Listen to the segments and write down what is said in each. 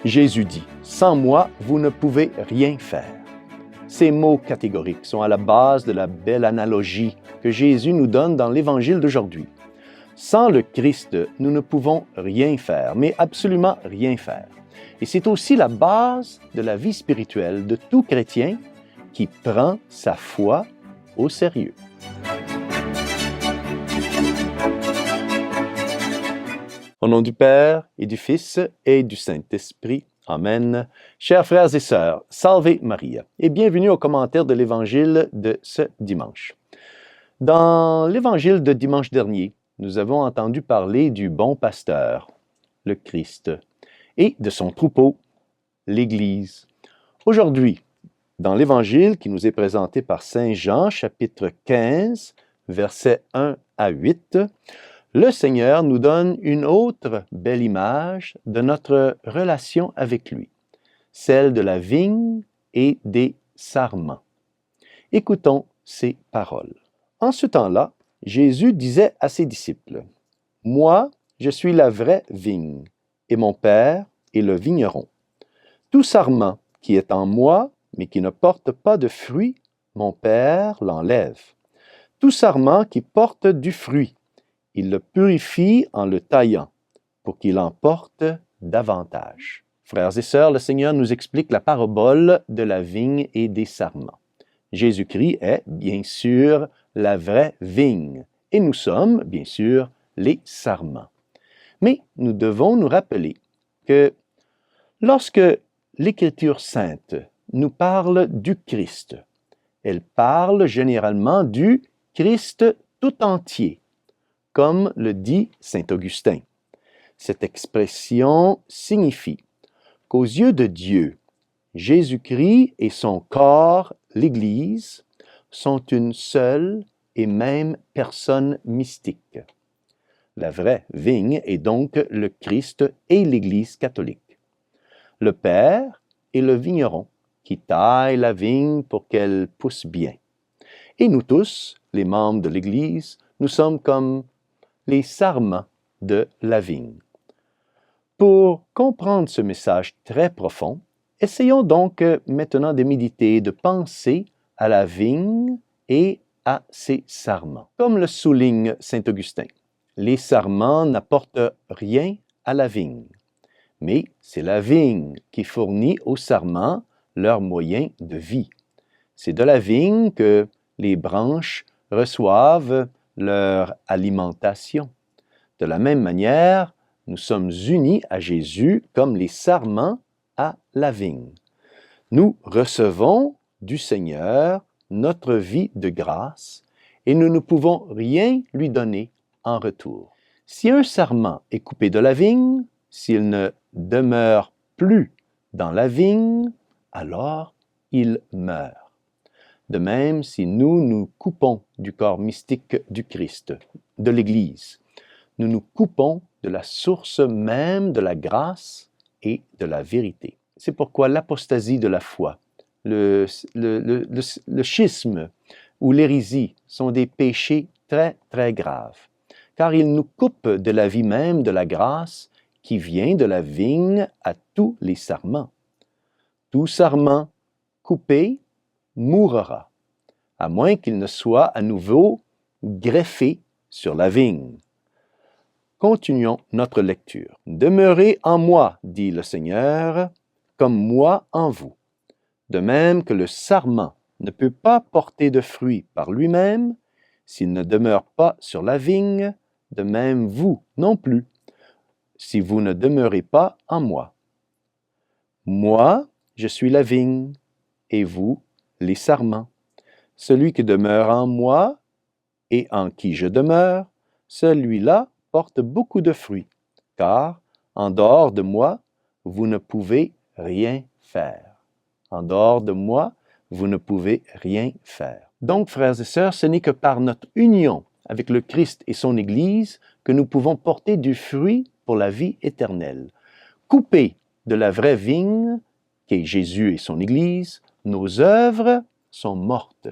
Jésus dit, « Sans moi, vous ne pouvez rien faire. » Ces mots catégoriques sont à la base de la belle analogie que Jésus nous donne dans l'Évangile d'aujourd'hui. Sans le Christ, nous ne pouvons rien faire, mais absolument rien faire. Et c'est aussi la base de la vie spirituelle de tout chrétien qui prend sa foi au sérieux. Au nom du Père et du Fils et du Saint-Esprit. Amen. Chers frères et sœurs, Salve Maria et bienvenue au commentaire de l'Évangile de ce dimanche. Dans l'Évangile de dimanche dernier, nous avons entendu parler du bon pasteur, le Christ, et de son troupeau, l'Église. Aujourd'hui, dans l'Évangile qui nous est présenté par Saint Jean, chapitre 15, versets 1 à 8, le Seigneur nous donne une autre belle image de notre relation avec lui, celle de la vigne et des sarments. Écoutons ces paroles. En ce temps-là, Jésus disait à ses disciples, « Moi, je suis la vraie vigne, et mon Père est le vigneron. Tout sarment qui est en moi, mais qui ne porte pas de fruit, mon Père l'enlève. Tout sarment qui porte du fruit, il le purifie en le taillant, pour qu'il en porte davantage. » Frères et sœurs, le Seigneur nous explique la parabole de la vigne et des sarments. Jésus-Christ est, bien sûr, la vraie vigne, et nous sommes, bien sûr, les sarments. Mais nous devons nous rappeler que lorsque l'Écriture sainte nous parle du Christ, elle parle généralement du Christ tout entier, comme le dit saint Augustin. Cette expression signifie qu'aux yeux de Dieu, Jésus-Christ et son corps, l'Église, sont une seule et même personne mystique. La vraie vigne est donc le Christ et l'Église catholique. Le Père est le vigneron qui taille la vigne pour qu'elle pousse bien. Et nous tous, les membres de l'Église, nous sommes comme les sarments de la vigne. Pour comprendre ce message très profond, essayons donc maintenant de méditer, de penser à la vigne et à ses sarments. Comme le souligne saint Augustin, les sarments n'apportent rien à la vigne, mais c'est la vigne qui fournit aux sarments leurs moyens de vie. C'est de la vigne que les branches reçoivent leur alimentation. De la même manière, nous sommes unis à Jésus comme les sarments à la vigne. Nous recevons du Seigneur notre vie de grâce et nous ne pouvons rien lui donner en retour. Si un sarment est coupé de la vigne, s'il ne demeure plus dans la vigne, alors il meurt. De même, si nous nous coupons du corps mystique du Christ, de l'Église, nous nous coupons de la source même de la grâce et de la vérité. C'est pourquoi l'apostasie de la foi, le schisme ou l'hérésie sont des péchés très, très graves, car ils nous coupent de la vie même de la grâce qui vient de la vigne à tous les sarments. Tout sarment coupé mourra, à moins qu'il ne soit à nouveau greffé sur la vigne. Continuons notre lecture. « Demeurez en moi, dit le Seigneur, comme moi en vous. De même que le sarment ne peut pas porter de fruits par lui-même, s'il ne demeure pas sur la vigne, de même vous non plus, si vous ne demeurez pas en moi. Moi, je suis la vigne, et vous, les sarments. Celui qui demeure en moi et en qui je demeure, celui-là porte beaucoup de fruits, car en dehors de moi, vous ne pouvez rien faire. En dehors de moi, vous ne pouvez rien faire. Donc, frères et sœurs, ce n'est que par notre union avec le Christ et son Église que nous pouvons porter du fruit pour la vie éternelle. Coupés de la vraie vigne, qui est Jésus et son Église, nos œuvres sont mortes.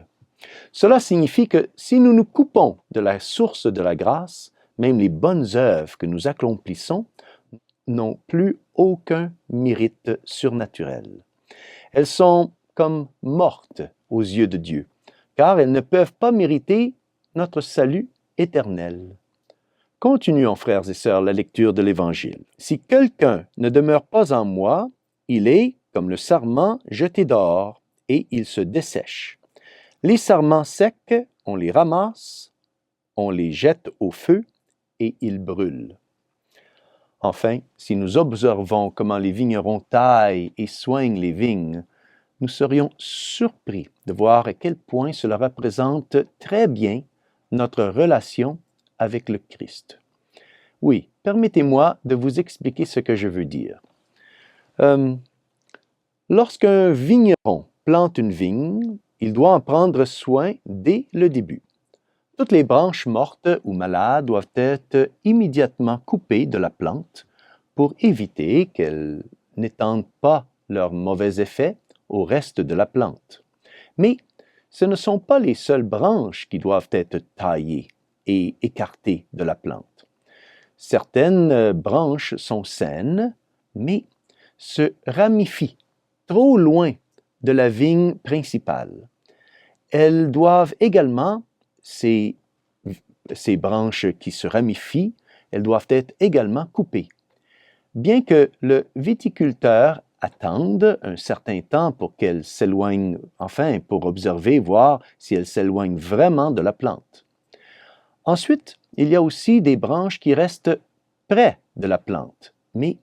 Cela signifie que si nous nous coupons de la source de la grâce, même les bonnes œuvres que nous accomplissons n'ont plus aucun mérite surnaturel. Elles sont comme mortes aux yeux de Dieu, car elles ne peuvent pas mériter notre salut éternel. Continuons, frères et sœurs, la lecture de l'Évangile. Si quelqu'un ne demeure pas en moi, il est, comme le sarment, jeté dehors, et il se dessèche. Les sarments secs, on les ramasse, on les jette au feu, et ils brûlent. Enfin, si nous observons comment les vignerons taillent et soignent les vignes, nous serions surpris de voir à quel point cela représente très bien notre relation avec le Christ. Oui, permettez-moi de vous expliquer ce que je veux dire. Lorsqu'un vigneron plante une vigne, il doit en prendre soin dès le début. Toutes les branches mortes ou malades doivent être immédiatement coupées de la plante pour éviter qu'elles n'étendent pas leurs mauvais effets au reste de la plante. Mais ce ne sont pas les seules branches qui doivent être taillées et écartées de la plante. Certaines branches sont saines, mais se ramifient trop loin de la vigne principale. Elles doivent également, ces branches qui se ramifient, elles doivent être également coupées. Bien que le viticulteur attende un certain temps pour qu'elles s'éloignent, enfin pour observer, voir si elles s'éloignent vraiment de la plante. Ensuite, il y a aussi des branches qui restent près de la plante, mais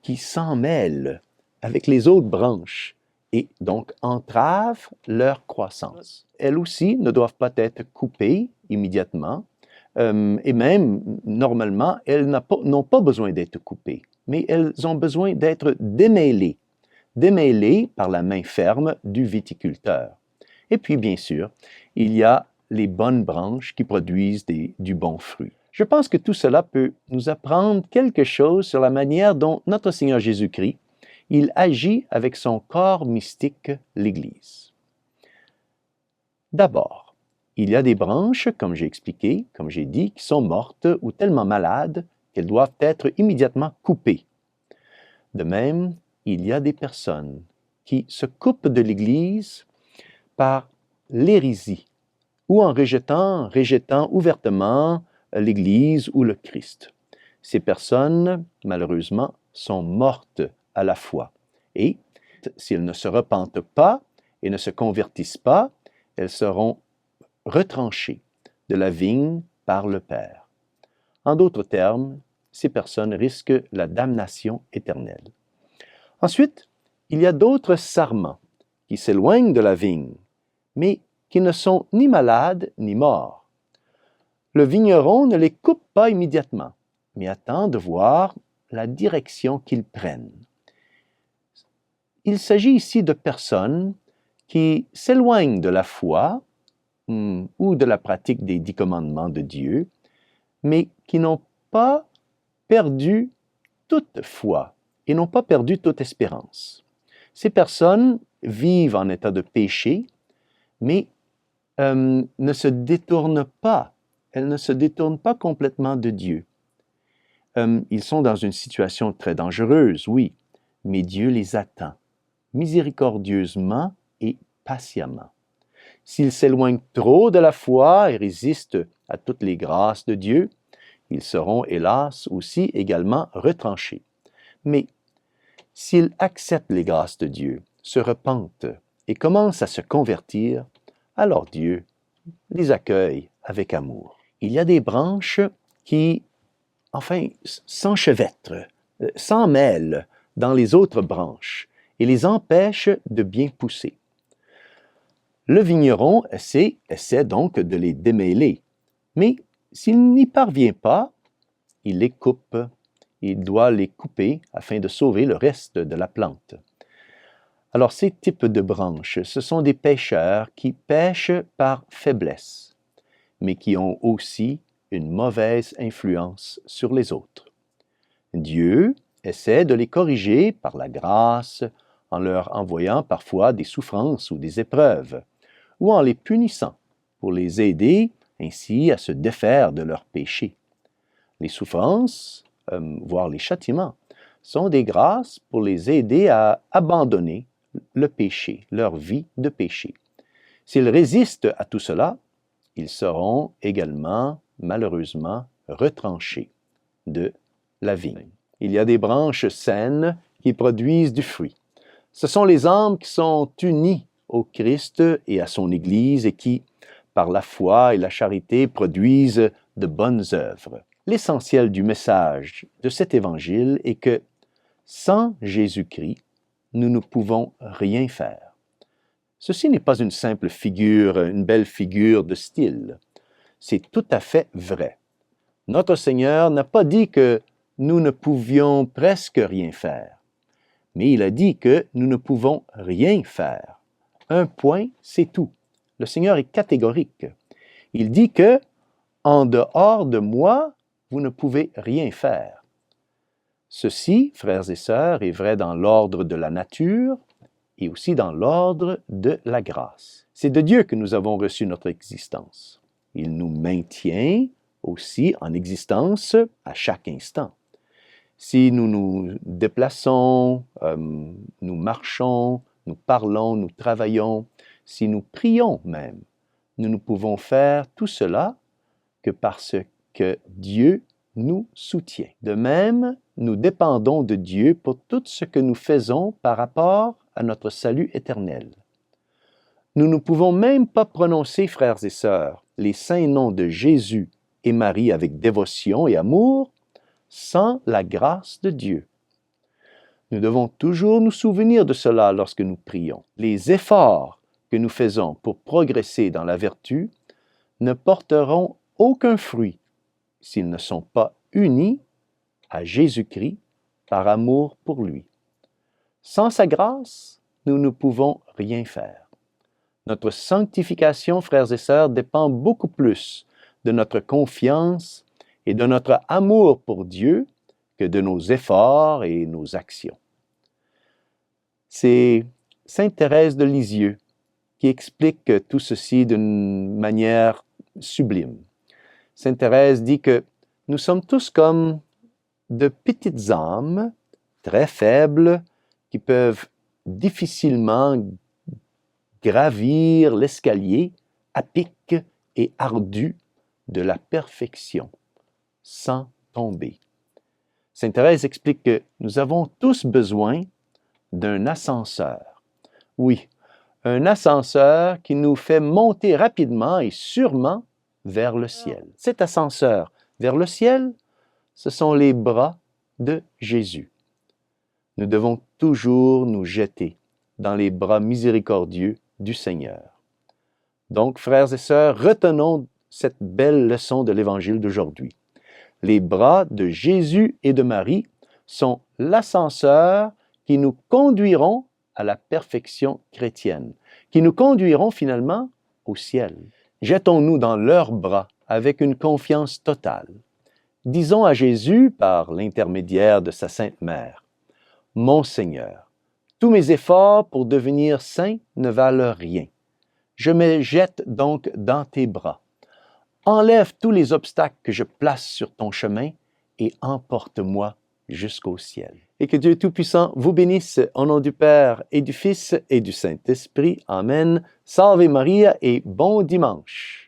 qui s'en mêlent avec les autres branches et donc entravent leur croissance. Elles aussi ne doivent pas être coupées immédiatement et même, normalement, elles n'ont pas besoin d'être coupées, mais elles ont besoin d'être démêlées par la main ferme du viticulteur. Et puis, bien sûr, il y a les bonnes branches qui produisent du bon fruit. Je pense que tout cela peut nous apprendre quelque chose sur la manière dont notre Seigneur Jésus-Christ, il agit avec son corps mystique, l'Église. D'abord, il y a des branches, comme j'ai expliqué, comme j'ai dit, qui sont mortes ou tellement malades qu'elles doivent être immédiatement coupées. De même, il y a des personnes qui se coupent de l'Église par l'hérésie ou en rejetant ouvertement l'Église ou le Christ. Ces personnes, malheureusement, sont mortes à la foi. Et si elles ne se repentent pas et ne se convertissent pas, elles seront retranchées de la vigne par le Père. En d'autres termes, ces personnes risquent la damnation éternelle. Ensuite, il y a d'autres sarments qui s'éloignent de la vigne, mais qui ne sont ni malades ni morts. Le vigneron ne les coupe pas immédiatement, mais attend de voir la direction qu'ils prennent. Il s'agit ici de personnes qui s'éloignent de la foi ou de la pratique des 10 commandements de Dieu, mais qui n'ont pas perdu toute foi et n'ont pas perdu toute espérance. Ces personnes vivent en état de péché, mais ne se détournent pas. Elles ne se détournent pas complètement de Dieu. Ils sont dans une situation très dangereuse, oui, mais Dieu les attend miséricordieusement et patiemment. S'ils s'éloignent trop de la foi et résistent à toutes les grâces de Dieu, ils seront, hélas, aussi également retranchés. Mais s'ils acceptent les grâces de Dieu, se repentent et commencent à se convertir, alors Dieu les accueille avec amour. Il y a des branches qui, s'enchevêtrent, s'emmêlent dans les autres branches et les empêchent de bien pousser. Le vigneron essaie donc de les démêler, mais s'il n'y parvient pas, il les coupe. Il doit les couper afin de sauver le reste de la plante. Alors, ces types de branches, ce sont des pêcheurs qui pêchent par faiblesse, mais qui ont aussi une mauvaise influence sur les autres. Dieu essaie de les corriger par la grâce, en leur envoyant parfois des souffrances ou des épreuves, ou en les punissant pour les aider ainsi à se défaire de leurs péchés. Les souffrances, voire les châtiments, sont des grâces pour les aider à abandonner le péché, leur vie de péché. S'ils résistent à tout cela, ils seront également, malheureusement, retranchés de la vigne. Il y a des branches saines qui produisent du fruit. Ce sont les âmes qui sont unies au Christ et à son Église et qui, par la foi et la charité, produisent de bonnes œuvres. L'essentiel du message de cet évangile est que, sans Jésus-Christ, nous ne pouvons rien faire. Ceci n'est pas une simple figure, une belle figure de style. C'est tout à fait vrai. Notre Seigneur n'a pas dit que nous ne pouvions presque rien faire, mais il a dit que nous ne pouvons rien faire. Un point, c'est tout. Le Seigneur est catégorique. Il dit que, en dehors de moi, vous ne pouvez rien faire. Ceci, frères et sœurs, est vrai dans l'ordre de la nature et aussi dans l'ordre de la grâce. C'est de Dieu que nous avons reçu notre existence. Il nous maintient aussi en existence à chaque instant. Si nous nous déplaçons, nous marchons, nous parlons, nous travaillons, si nous prions même, nous ne pouvons faire tout cela que parce que Dieu nous soutient. De même, nous dépendons de Dieu pour tout ce que nous faisons par rapport à notre salut éternel. Nous ne pouvons même pas prononcer, frères et sœurs, les saints noms de Jésus et Marie avec dévotion et amour sans la grâce de Dieu. Nous devons toujours nous souvenir de cela lorsque nous prions. Les efforts que nous faisons pour progresser dans la vertu ne porteront aucun fruit s'ils ne sont pas unis à Jésus-Christ par amour pour lui. Sans sa grâce, nous ne pouvons rien faire. Notre sanctification, frères et sœurs, dépend beaucoup plus de notre confiance et de notre amour pour Dieu que de nos efforts et nos actions. C'est Sainte Thérèse de Lisieux qui explique tout ceci d'une manière sublime. Sainte Thérèse dit que nous sommes tous comme de petites âmes très faibles qui peuvent difficilement gravir l'escalier à pic et ardu de la perfection sans tomber. Sainte Thérèse explique que nous avons tous besoin d'un ascenseur. Oui, un ascenseur qui nous fait monter rapidement et sûrement vers le ciel. Cet ascenseur vers le ciel, ce sont les bras de Jésus. Nous devons toujours nous jeter dans les bras miséricordieux du Seigneur. Donc, frères et sœurs, retenons cette belle leçon de l'Évangile d'aujourd'hui. Les bras de Jésus et de Marie sont l'ascenseur qui nous conduiront à la perfection chrétienne, qui nous conduiront finalement au ciel. Jetons-nous dans leurs bras avec une confiance totale. Disons à Jésus, par l'intermédiaire de sa Sainte Mère, « Mon Seigneur, tous mes efforts pour devenir saint ne valent rien. Je me jette donc dans tes bras. Enlève tous les obstacles que je place sur ton chemin et emporte-moi jusqu'au ciel. » Et que Dieu Tout-Puissant vous bénisse au nom du Père et du Fils et du Saint-Esprit. Amen. Salve Maria et bon dimanche.